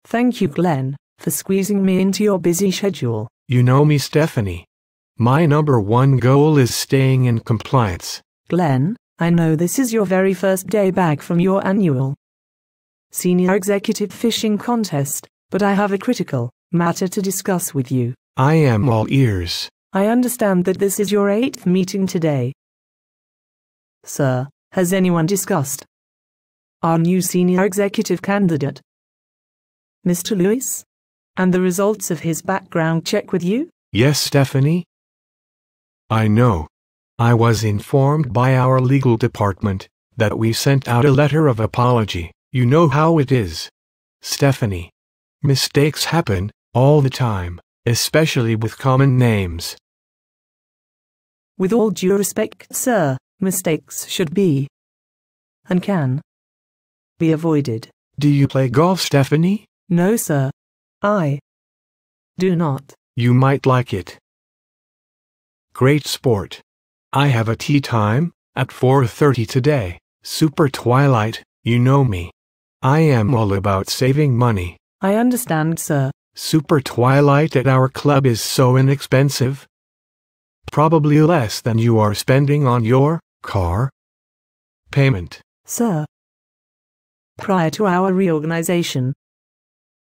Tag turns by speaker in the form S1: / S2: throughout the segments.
S1: Thank you, Glen, for squeezing me into your busy schedule.
S2: You know me, Stephanie. My number one goal is staying in compliance.
S1: Glen, I know this is your very first day back from your annual Senior Executive Fishing Contest, but I have a critical matter to discuss with you.
S2: I am all ears.
S1: I understand that this is your 8th meeting today. Sir, has anyone discussed our new senior executive candidate, Mr. Lewis, and the results of his background check with you?
S2: Yes, Stephanie. I know. I was informed by our legal department that we sent out a letter of apology. You know how it is, Stephanie. Mistakes happen all the time, especially with common names.
S1: With all due respect, sir, mistakes should be and can be avoided.
S2: Do you play golf, Stephanie?
S1: No, sir. I do not.
S2: You might like it. Great sport. I have a tea time at 4:30 today. Super twilight, you know me. I am all about saving money.
S1: I understand, sir.
S2: Super twilight at our club is so inexpensive. Probably less than you are spending on your car payment.
S1: Sir, prior to our reorganization,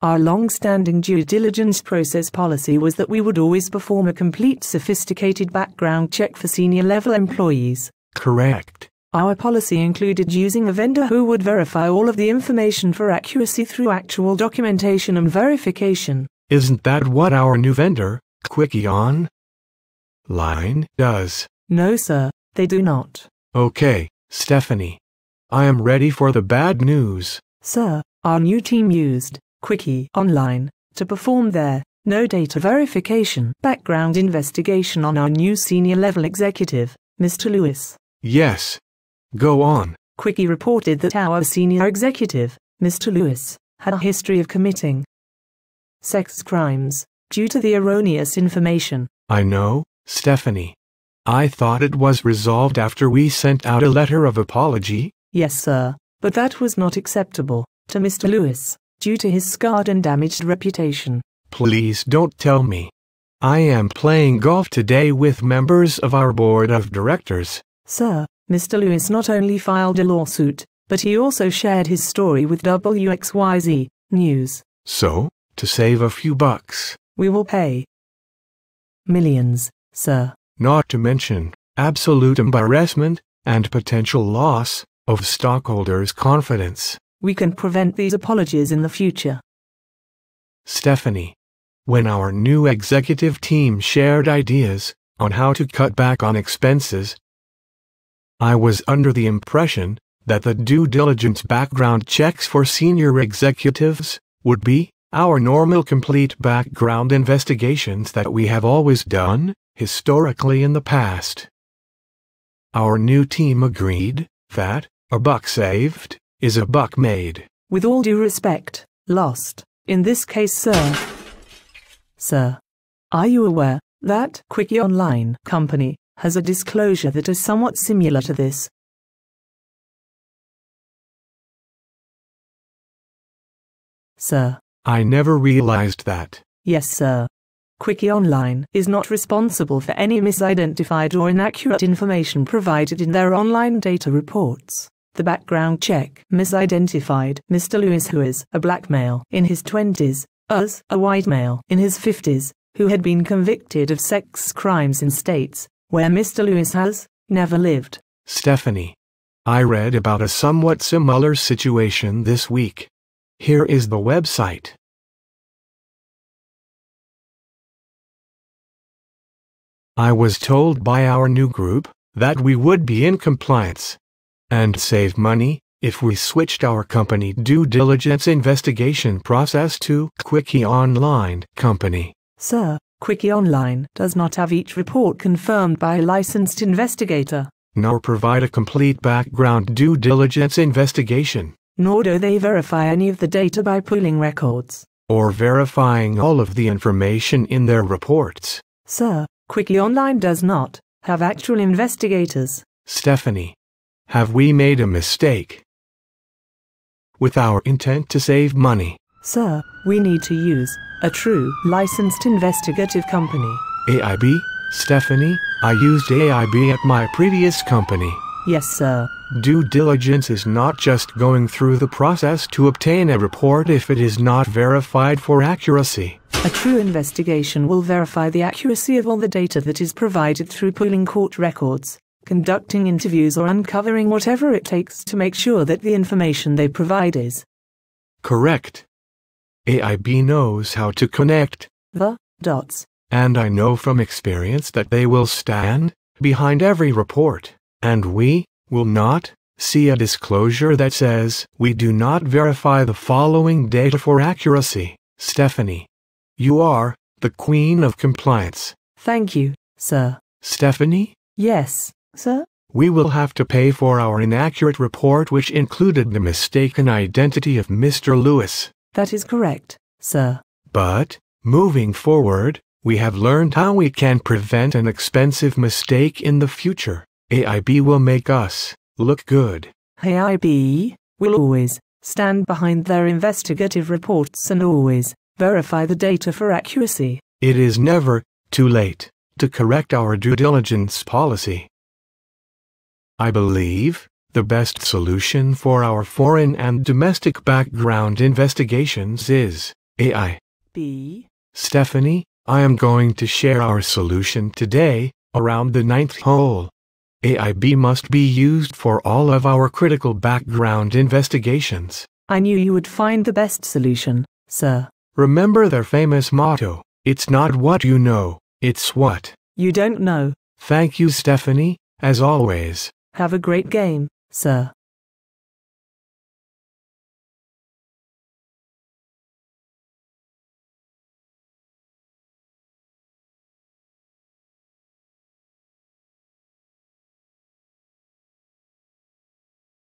S1: our long-standing due diligence process policy was that we would always perform a complete sophisticated background check for senior-level employees.
S2: Correct.
S1: Our policy included using a vendor who would verify all of the information for accuracy through actual documentation and verification.
S2: Isn't that what our new vendor, Quickie Online, does?
S1: No, sir, they do not.
S2: Okay, Stephanie. I am ready for the bad news.
S1: Sir, our new team used Quickie Online to perform their no data verification background investigation on our new senior-level executive, Mr. Lewis.
S2: Yes. Go on.
S1: Quickie reported that our senior executive, Mr. Lewis, had a history of committing sex crimes due to the erroneous information.
S2: I know, Stephanie. I thought it was resolved after we sent out a letter of apology.
S1: Yes, sir, but that was not acceptable to Mr. Lewis due to his scarred and damaged reputation.
S2: Please don't tell me. I am playing golf today with members of our board of directors.
S1: Sir, Mr. Lewis not only filed a lawsuit, but he also shared his story with WXYZ News.
S2: So, to save a few bucks,
S1: we will pay millions, sir.
S2: Not to mention absolute embarrassment and potential loss of stockholders' confidence.
S1: We can prevent these apologies in the future.
S2: Stephanie, when our new executive team shared ideas on how to cut back on expenses, I was under the impression that the due diligence background checks for senior executives would be our normal complete background investigations that we have always done historically in the past. Our new team agreed that a buck saved is a buck made.
S1: With all due respect, lost. In this case, sir. Sir, are you aware that Quickie Online Company has a disclosure that is somewhat similar to this? Sir.
S2: I never realized that.
S1: Yes, sir. Quickie Online is not responsible for any misidentified or inaccurate information provided in their online data reports. The background check misidentified Mr. Lewis, who is a black male in his 20s, as a white male in his 50s, who had been convicted of sex crimes in states where Mr. Lewis has never lived.
S2: Stephanie, I read about a somewhat similar situation this week. Here is the website. I was told by our new group that we would be in compliance and save money if we switched our company due diligence investigation process to Quickie Online Company.
S1: Sir, Quickie Online does not have each report confirmed by a licensed investigator,
S2: nor provide a complete background due diligence investigation,
S1: nor do they verify any of the data by pulling records,
S2: or verifying all of the information in their reports.
S1: Sir, Quickie Online does not have actual investigators.
S2: Stephanie, have we made a mistake with our intent to save money?
S1: Sir, we need to use a true licensed investigative company.
S2: A.I.B, Stephanie, I used A.I.B at my previous company.
S1: Yes, sir.
S2: Due diligence is not just going through the process to obtain a report if it is not verified for accuracy.
S1: A true investigation will verify the accuracy of all the data that is provided through pulling court records, conducting interviews, or uncovering whatever it takes to make sure that the information they provide is
S2: correct. A.I.B knows how to connect
S1: the dots.
S2: And I know from experience that they will stand behind every report, and we will not see a disclosure that says we do not verify the following data for accuracy. Stephanie, you are the queen of compliance.
S1: Thank you, sir.
S2: Stephanie?
S1: Yes, sir?
S2: We will have to pay for our inaccurate report, which included the mistaken identity of Mr. Lewis.
S1: That is correct, sir.
S2: But, moving forward, we have learned how we can prevent an expensive mistake in the future. A.I.B will make us look good.
S1: A.I.B will always stand behind their investigative reports and always verify the data for accuracy.
S2: It is never too late to correct our due diligence policy. I believe the best solution for our foreign and domestic background investigations is A.I.B. Stephanie, I am going to share our solution today around the 9th hole. A.I.B must be used for all of our critical background investigations.
S1: I knew you would find the best solution, sir.
S2: Remember their famous motto, it's not what you know, it's what
S1: you don't know.
S2: Thank you, Stephanie, as always.
S1: Have a great game, sir.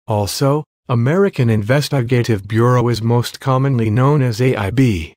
S2: Also, American Investigative Bureau is most commonly known as A.I.B.